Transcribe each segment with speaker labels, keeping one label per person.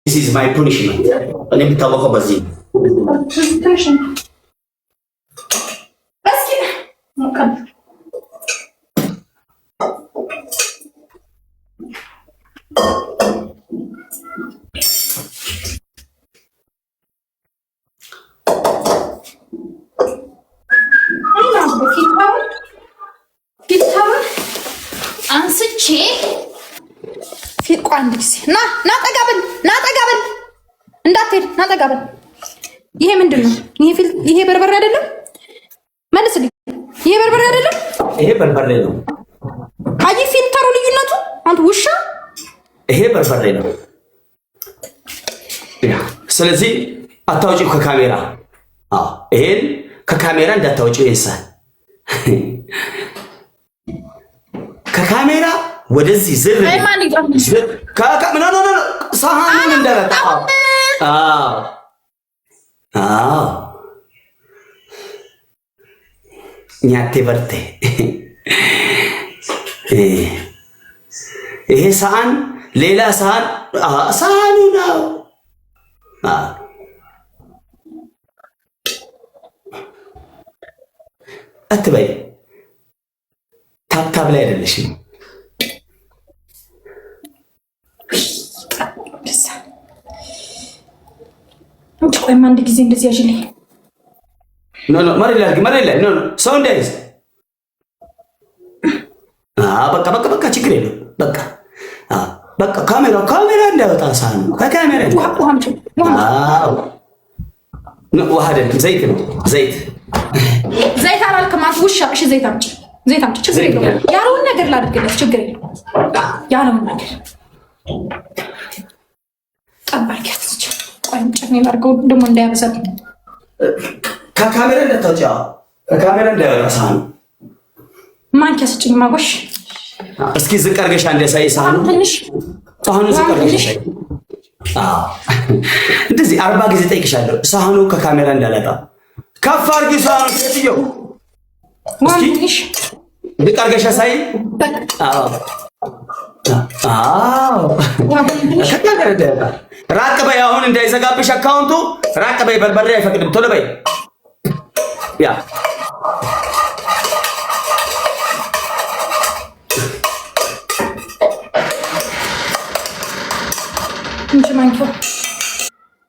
Speaker 1: this is my punishment እኔ የምታወቀው በዚህ
Speaker 2: እስኪ ሙቀም አንስቼ ፊት ቋንድ ጊዜ ና ጠጋበል እንዳትሄድ ና ጠጋበል። ይሄ ምንድን ነው? ይሄ በርበሬ አይደለም? መልስልኝ። ይሄ በርበሬ አይደለም?
Speaker 1: ይሄ በርበሬ ነው።
Speaker 2: አይ ፊልተሩ ልዩነቱ አንተ ውሻ።
Speaker 1: ይሄ በርበሬ ነው። ስለዚህ አታውጪው ከካሜራ። ይሄን ከካሜራ እንዳታውጪው ይሳል ከካሜራ ወደዚህ ዝር ሳህኑን እንደረጣ ኛቴ በርቴ ይሄ ሳህን ሌላ ሳህኑ ነው። አትበይ ታብታብ ላይ አይደለሽም።
Speaker 2: ቆይማ አንድ ጊዜ እንደዚህ ያዥልኝ።
Speaker 1: መሬት ላይ ሰው እንዳይዝ። በቃ ችግር የለም። በቃ ካሜራ እንዳይወጣ ሳህኑ ከካሜራ ውሃ አይደለም ዘይት ነው። ዘይት
Speaker 2: አላልክም አንተ ውሻ። እሺ ዘይት አምጪ። ችግር የለውም። ያለውን ነገር ላድርግለት። ችግር የለውም። ያለውን ነገር ቀባይ ከፍች ቆይም ጨኔ ላድርገው ደግሞ እንዳያበዛል።
Speaker 1: ከካሜራ እንዳታወጪ። ከካሜራ እንዳይወጣ ሳህኑ
Speaker 2: ማንኪያ ስጭኝ ማጎሽ።
Speaker 1: እስኪ ዝቅ አድርገሽ አንዴ ሳህኑ ትንሽ ዝቅ አድርገሽ እንደዚህ 40 ጊዜ ጠይቅሻለሁ። ሳህኑ ከካሜራ እንዳላጣ ከፍ አድርጊ ሳህኑ ሴትዮ።
Speaker 2: ዋንሽ
Speaker 1: ዝቅ አድርገሽ ሳይ ራቅ በይ። አሁን እንዳይዘጋብሽ አካውንቱ ራቅ በይ። በርበሬ አይፈቅድም። ቶሎ በይ። ያ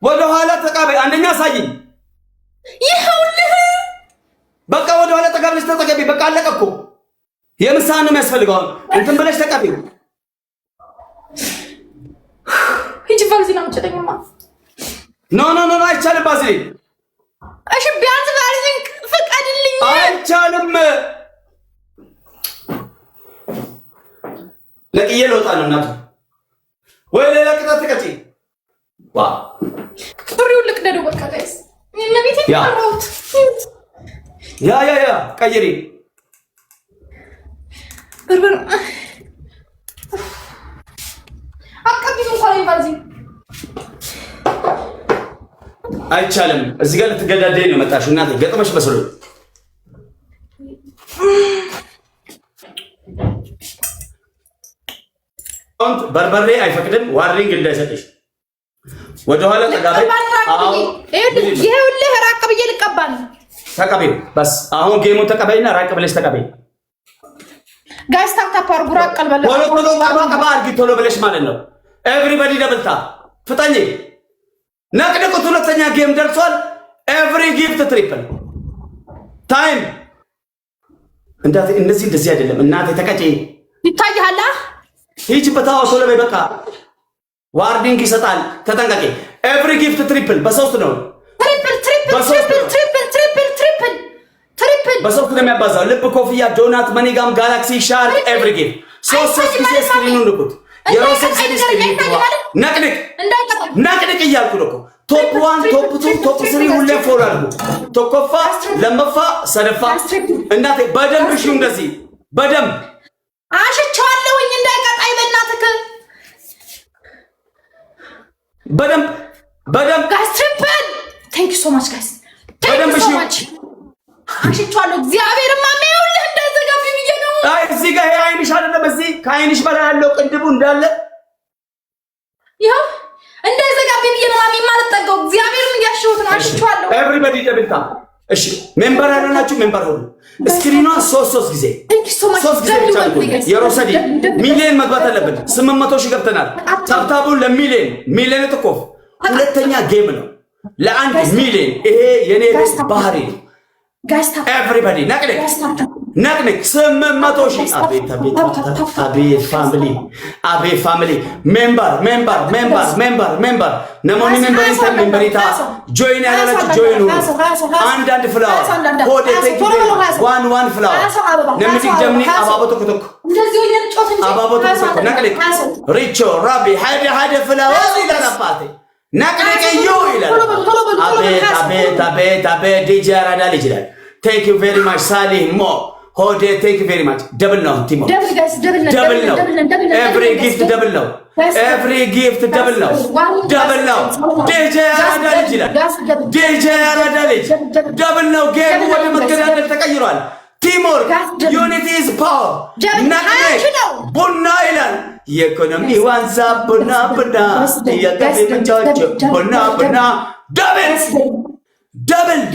Speaker 1: ወደ ኋላ ተቃበይ። አንደኛ ሳይኝ
Speaker 2: ይኸውልህ።
Speaker 1: በቃ ወደ ኋላ ተቃበልሽ። ተጠቀቢ። በቃ አለቀ እኮ። የምሳህን ነው የሚያስፈልገው። እንትን ብለሽ ተቀቢው።
Speaker 2: ሂጂ ቫዝሊን አምጪልኝማ።
Speaker 1: ኖ አይቻልም ቫዝሊን።
Speaker 2: እሺ ቢያንስ ቫዝሊን ፍቀድልኝ።
Speaker 1: አይቻልም። ለቅዬ ልወጣ ነው እናቱ። ወይ ሌላ ቅጣት ተቀጪ።
Speaker 2: ሱሪውን ልቅደደው በቃ ጋይስ። የነቤት ይፈራውት
Speaker 1: ያ ቀይሪ።
Speaker 2: በርበር አቀቢቱ እንኳን ቫዝሊን
Speaker 1: አይቻልም። እዚህ ጋር ልትገዳደይ ነው የመጣሽው እናቴ። ገጥመሽ በስሎ በርበሬ አይፈቅድም። ዋርኒንግ እንዳይሰጥሽ ወደ ኋላ ተጋበይ።
Speaker 2: ይኸውልህ ራቅ ብዬ ልቀባ ነው።
Speaker 1: ተቀበይ በስ። አሁን ጌሙን ተቀበይና ራቅ ብለሽ ተቀበይ።
Speaker 2: ጋይስ ታፕታፕ አድርጉ። ራቅ አልበለ
Speaker 1: ቶሎ ብለሽ ማለት ነው። ኤቭሪባዲ ደብልታ ፍጠኝ። ነቅንቁት። ሁለተኛ ጌም ደርሷል። ኤቭሪ ጊፍት ትሪፕል ታይም። እንደዚህ አይደለም እናቴ። ተቀጪ።
Speaker 2: ይታይሃል።
Speaker 1: ሂጂ በታው ቶሎ በይ። በቃ ዋርኒንግ ይሰጣል። ተጠንቀቂ። ኤቭሪ ጊፍት ትሪፕል በሶስት ነው። በሶስት ነው የሚያባዛው። ልብ፣ ኮፍያ፣ ዶናት፣ መኒጋም፣ ጋላክሲ፣ ሻርክ ኤቭሪ ጊፍት ሶስት ጊዜ ስክሪኑን ንኩት። የሮሰን ስክሪን ነቅንቅ እያልኩ ነው እኮ። ቶፕ 1 ቶፕ 2 ቶፕ 3 ሁሌ ፎሎ አድርጉ። ተኮፋ ለመፋ ሰደፋ እናቴ በደንብ እሺ። እንደዚህ በደንብ
Speaker 2: አሽቻለሁኝ እንዳይቀጣይ በእናትህ በደንብ ጋይስ ትሪፕል ቴንክ ዩ ሶ ማች ጋይስ ቴንክ ዩ ሶ ማች። አሽቻለሁ እግዚአብሔር ማሚያውልህ እንዳይዘጋብ ብዬ ነው።
Speaker 1: አይ እዚህ ጋር አይንሽ አይደለም እዚህ ከአይንሽ በላይ ያለው ቅንድቡ እንዳለ
Speaker 2: ይኸው እንዳይዘጋብ ብዬ ነው ማሚ የማልጠጋው። እግዚአብሔርን እያሸሁት ነው። አሽቼዋለሁ።
Speaker 1: ኤቭሪባዲ ደብልታ። እሺ ሜምበር ያለናችሁ ሜምበር ሁሉ ስክሪኗን ሶስት ጊዜ ብቻ ነው። የሮሰዲ ሚሊዮን መግባት አለብን። 800 ሺህ ገብተናል። ታብታቡን ለሚሊዮን ተቆፍ ሁለተኛ ጌም ነው ለአንድ ሚሊዮን። ይሄ የኔ ባህሪ ነው። ኤቭሪባዲ ነቅነቅ 800 ሺህ። አቤት ፋሚሊ ሜምበር ነሞኒ ሜምበሪታ ጆይን ያላችሁ ጆይን ሁኑ። አንዳንድ ፍላወር ሆዴ ቴክ ዋን ፍላወር ነምቲ ጀምኒ አባቦቶ ኮቶኮ ነቅነቅ ሪቾ ራቢ ሀደ ፍላወር ይላልባቴ ነቅነቀዩ ይላል። አቤት ዲጄ አራዳ ልጅ ይላል። ቴንክ ዩ ቬሪ ማች ሳሊ ሞ ሆዴ ቴንክ ዩ ቬሪ ማች። ደብል ነው ቲሞ ደብል ነው። ኤቭሪ ጊፍት ደብል ነው። ኤቭሪ ጊፍት ደብል ነው። ዲጄ አራዳ ልጅ ይላል። ዲጄ አራዳ ልጅ ደብል ነው። ጌም ወደ መገዳደል ተቀይሯል። ቲሞር ዩኒቲ ኢዝ ፓወር። ነቅነቅ ቡና ይላል። የኢኮኖሚ ዋንዛ ቡና የገቢ ምንጮች ቡና ደብል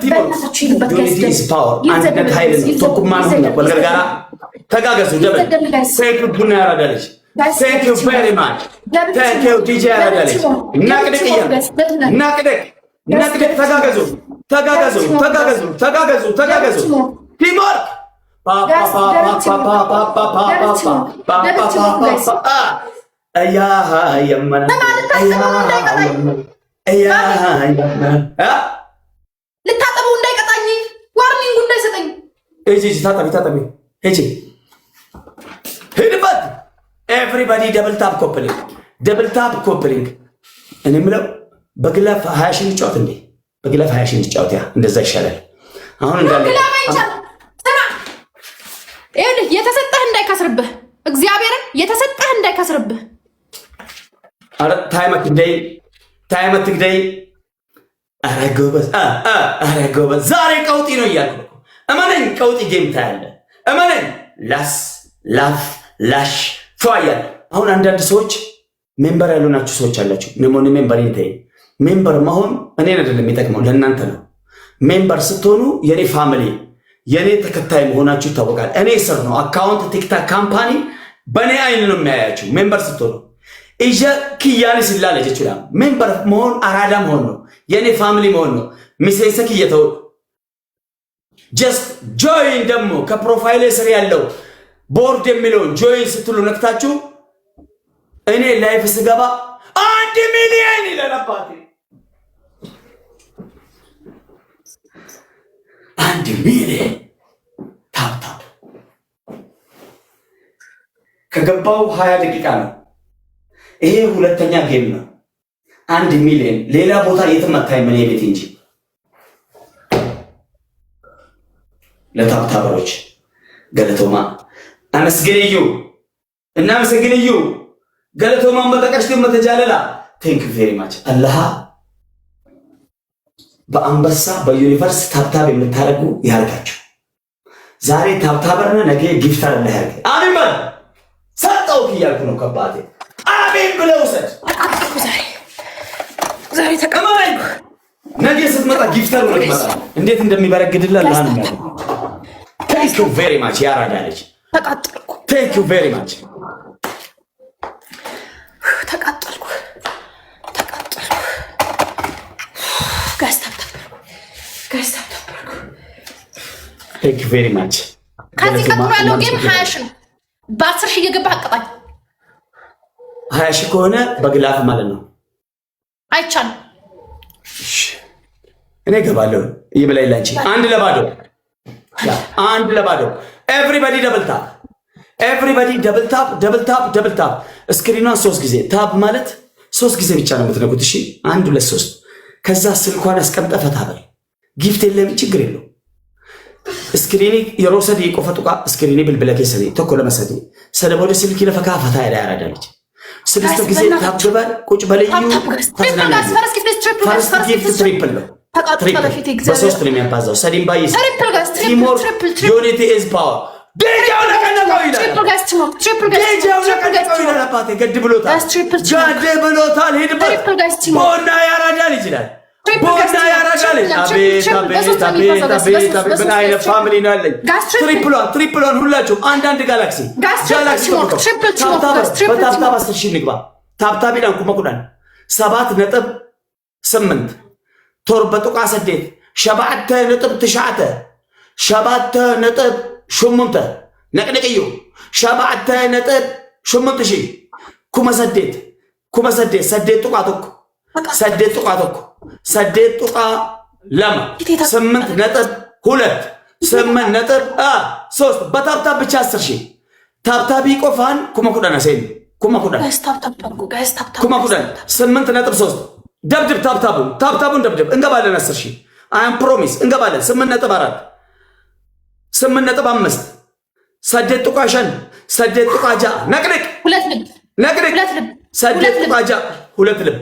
Speaker 1: ቲሞር ዩኒቲ ኢዝ ፓወር። አንድነት ኃይል ነው። ቶኩማን ሆነ ወልገርጋራ ተጋገዙ። ደብል ቴንክ ዩ ቡና ያራዳለች። ቴንክ ዩ ቬሪ ማች ቴንክ ዩ ዲጄ ያራዳለች። ነቅደቅ ተጋገዙ። ቲሞር
Speaker 2: ልታጠበው እንዳይቀጣኝ ዋርኒንግ እንዳይሰጠኝ
Speaker 1: ታጠቢ ሂድበት። ኤቭሪባዲ ደብል ታፕ ኮፕሊንግ። እኔ የምለው በግላፍ 20 ሺህ እንጫወት እንዴ? በግላፍ 20 ሺህ እንጫወት። ያ እንደዛ ይሻላል። አሁን እንዳለ
Speaker 2: የተሰጠህ እንዳይከስርብህ፣ እግዚአብሔርን የተሰጠህ እንዳይከስርብህ።
Speaker 1: አረ ታይመት ግደይ። አረ ጎበዝ ዛሬ ቀውጢ ነው እያልኩ እመነኝ። ቀውጢ ጌም ታያለህ። እመነኝ። ላሽ ፏያል። አሁን አንዳንድ ሰዎች ሜምበር ያልሆናችሁ ሰዎች አላችሁ። ነሞኒ ሜምበር ይንተይ ሜምበር መሆን እኔን አይደለም የሚጠቅመው ለእናንተ ነው። ሜምበር ስትሆኑ የኔ ፋሚሊ የኔ ተከታይ መሆናችሁ ይታወቃል። እኔ ስር ነው አካውንት ቲክታክ ካምፓኒ በእኔ አይን ነው የሚያያችሁ። ሜምበር ስትሆኑ ኢጀ ኪያኒ ሲላለች ይችላል። ሜምበር መሆን አራዳ መሆን ነው። የኔ ፋሚሊ መሆን ነው። ሚሴንሰክ እየተው ጀስት ጆይን ደግሞ ከፕሮፋይል ስር ያለው ቦርድ የሚለውን ጆይን ስትሉ ነክታችሁ እኔ ላይፍ ስገባ 1 ሚሊዮን ይለናባቴ 1 ሚሊዮን ታፕታፕ ከገባው 20 ደቂቃ ነው። ይሄ ሁለተኛ ጌም ነው። 1 ሚሊዮን ሌላ ቦታ የትም አታይም። እኔ ቤት እንጂ ለታፕታበሮች ገለቶማ እናመስግንዩ ገለቶማን በተቀሽቱ መተጃለላ ቴንክ ዩ ቬሪ ማች። አላህ በአንበሳ በዩኒቨርስ ታፕታብ የምታደርጉ ያርጋችሁ። ዛሬ ታፕታበርና ነገ ጊፍተር አለ ያርግ። አሜን በል። ሰጠው እያልኩ ነው ከባቴ። አሜን ብለው ሰጥ ዛሬ ተቀመጠኝ። ነገ ስትመጣ ጊፍተር ነው ይመጣ። እንዴት እንደሚበረግድልህ አላህ ነው ያለው። ቴንክ ዩ ቬሪ ማች ያራዳለች።
Speaker 2: ተቃጠልኩ።
Speaker 1: ቴንክ ዩ ቬሪ ማች
Speaker 2: ተቃጠልኩ። ጋስታብኩ።
Speaker 1: ቴንክ ዩ ቬሪ ማች።
Speaker 2: ከዚህ ቀጥሎ ያለው ጌም 20 ሺህ ነው። በ10 ሺህ እየገባህ አቀጣኝ።
Speaker 1: 20 ሺህ ከሆነ በግላፍ ማለት ነው።
Speaker 2: አይቻልም።
Speaker 1: እኔ እገባለሁ። ይብላኝ ላንቺ 1 ለባዶ ኤቭሪባዲ ደብል ታፕ ስክሪኗን 3 ጊዜ ታፕ ማለት 3 ጊዜ ብቻ ነው የምትነኩት። እሺ 1 2 3 ከዛ ስልኳን አስቀምጠ ፈታበል ጊፍት የለም ችግር የለው። ስክሪኒ የሮሰዲ ቆፈጡቃ ስክሪኒ ብልብለከ ሰዲ ተኮ ለመሰዲ ሰደቦደ ስልኪ ለፈካ ፈታ ያዳለች 6 ጊዜ ታፕ ገባል ቁጭ በለዩ ፈርስት ጊፍት ትሪፕል ነው። በሶስት ነው የሚያባዛው። ሰዲም ባይስ ቲሞር ዩኒቲ ኢዝ ፓወር ዲጄው ነቀነቀው ይላል። ዲጄው ነቀነቀው ይላል። አባቴ ገድ ብሎታል። ገድ ብሎታል። ሄድበት ቦና ያራዳል ይችላል። ቦና ያራዳል። አቤት አቤት አቤት አቤት አቤት ምን አይነት ፋሚሊ ነው ያለኝ። ትሪፕሏን ሁላችሁም አንዳንድ ጋላክሲ በታብታብ 10 ሺህ ንግባ። ታብታብ ይላል ኩመኩዳን 7.8 ቶርበ ጡቃ ሰዴት 7.9 7.8 ነቅነቅዩ 7.8 ኩመ ሰዴት ሰዴት ጡቃ ቶኩ ሰዴት ጡቃ ቶኩ ሰዴት ጡቃ ለማ 8.2 8.3 በታብታብ ብቻ 10 ሺህ ታብታብ ይቆፋን ኩመኩዳን አሰይ ኩመኩዳን 8.3 ደብድብ ታብታቡን ደብድብ እንገባለን 10 ሺህ አም ፕሮሚስ እንገባለን 8.4 8.5 ሰዴት ጡቃሸን ሰዴት ጡቃጃ ነቅንቅ ነቅንቅ ሰዴት ጡቃጃ 2 ልብ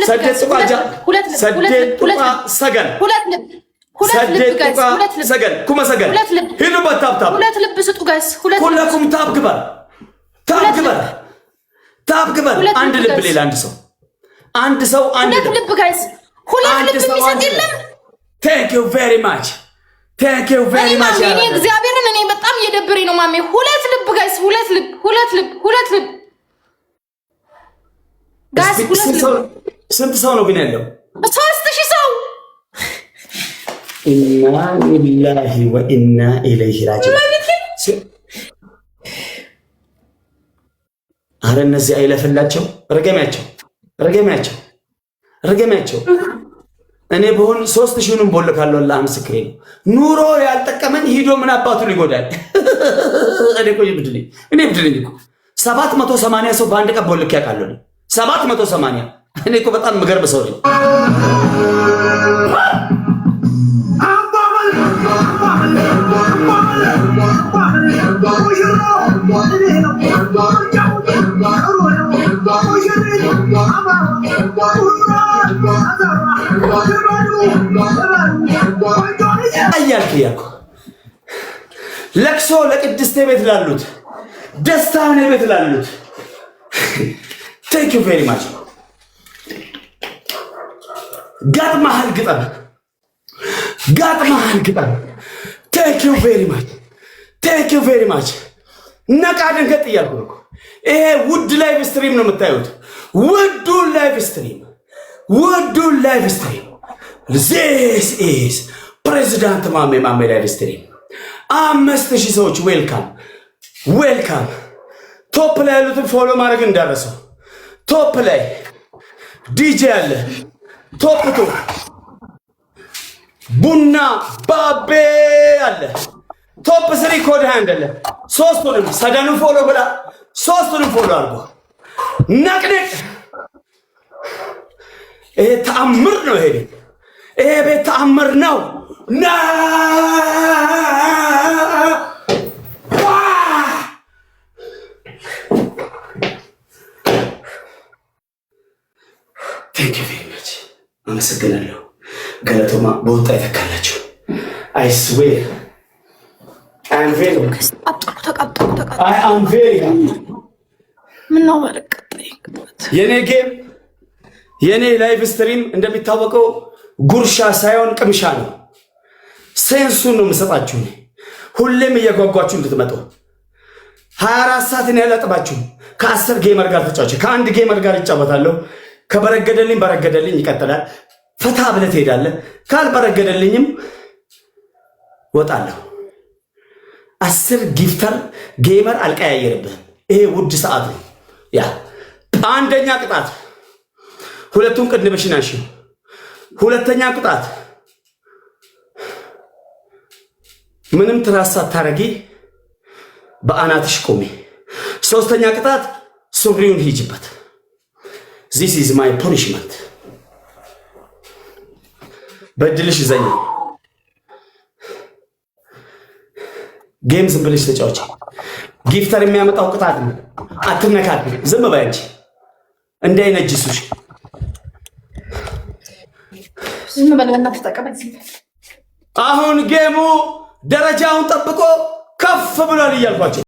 Speaker 1: ሰዴት ጡቃጃ ሰዴት ጡቃ ሰገን ሰዴት ጡቃ ሰገን ኩመ ሰገን ሂዱበት ታብታብ
Speaker 2: 2 ልብ ስጡ ጋይስ
Speaker 1: ሁላኩም ታብ ግበር አንድ ልብ ሌላ አንድ ሰው አንድ
Speaker 2: ልብ ጋይስ 2 ልብ የሚሰጥ የለም።
Speaker 1: Thank you very much
Speaker 2: እኔ እግዚአብሔርን እኔ በጣም እየደበረኝ ነው ማሜ 2 ልብ ጋይስ 2 ልብ ጋይስ 2 ልብ
Speaker 1: ስንት ሰው ነው ግን ያለው
Speaker 2: 3000 ሰው
Speaker 1: ኢና ሊላሂ ወኢና ኢለይሂ ራጂዑን አረ እነዚህ አይለፈላቸው ረገሚያቸው እኔ በሆን 3000ንም ቦልካለሁ አላህ ምስክሬ ነው ኑሮ ያልጠቀመኝ ሂዶ ምን አባቱ ሊጎዳል እኔ ብድልኝ እኮ 780 ሰው በአንድ ቀን ቦልክ ያውቃለሁ 780 እኔ እኮ በጣም ምገርም ሰው ነኝ አያልኩ ለቅሶ ለቅድስቴ ቤት ላሉት ደስታ ነው ቤት ላሉት thank you very much ጋጥማህል ግጠም thank you very much ነቃ ደንገጥ እያልኩ ነው ይሄ ውድ ላይቭ ስትሪም ነው የምታዩት ውዱ ላይቭ ስትሪም this is ፕሬዚዳንት ማሜ ላይቭ ስትሪም 5000 ሰዎች ዌልካም ቶፕ ላይ ያሉትን ፎሎ ማድረግ እንዳረሰው ቶፕ ላይ ዲጄ አለ ቶፕ ቡና ባቤ አለ ቶፕ 3 ኮድ ሃንድ አለ ሶስቱንም ሰደኑን ፎሎ ብላ ሶስቱንም ፎሎ አድርጎ ነቅነቅ ይሄ ተአምር ነው ይሄ ቤት ተአምር ነው Thank you very much አመሰግናለሁ ገለቶማ በወጣ ይተካላችሁ I swear I am very
Speaker 2: ምን ነው ወረቀጠኝ
Speaker 1: የኔ ላይቭ ስትሪም እንደሚታወቀው ጉርሻ ሳይሆን ቅምሻ ነው ሴንሱን ነው የምሰጣችሁ ሁሌም እየጓጓችሁ እንድትመጡ 24 ሰዓትን ያላጥባችሁ ከ10 ጌመር ጋር ተጫወች ከአንድ ጌመር ጋር ይጫወታለሁ በረገደልኝ ይቀጥላል ፈታ ብለህ ትሄዳለህ ካልበረገደልኝም ወጣለሁ 10 ጊፍተር ጌመር አልቀያየርብህም ይሄ ውድ ሰዓት ነው ያ አንደኛ ቅጣት ሁለቱን ቅድምሽን አንሺ ሁለተኛ ቅጣት ምንም ትራስ ሳታረጊ በአናትሽ ቆሚ ሶስተኛ ቅጣት ሱሪውን ሂጅበት this is my punishment በድልሽ ዘኝ ጌም ዝም ብለሽ ተጫወቺ ጊፍተር የሚያመጣው ቅጣት ነው አትነካት ዝም በይ እንጂ እንዳይነጅሱሽ
Speaker 2: ዝም በለና ተጠቀመኝ
Speaker 1: አሁን ጌሙ ደረጃውን ጠብቆ ከፍ ብሏል እያልኳቸው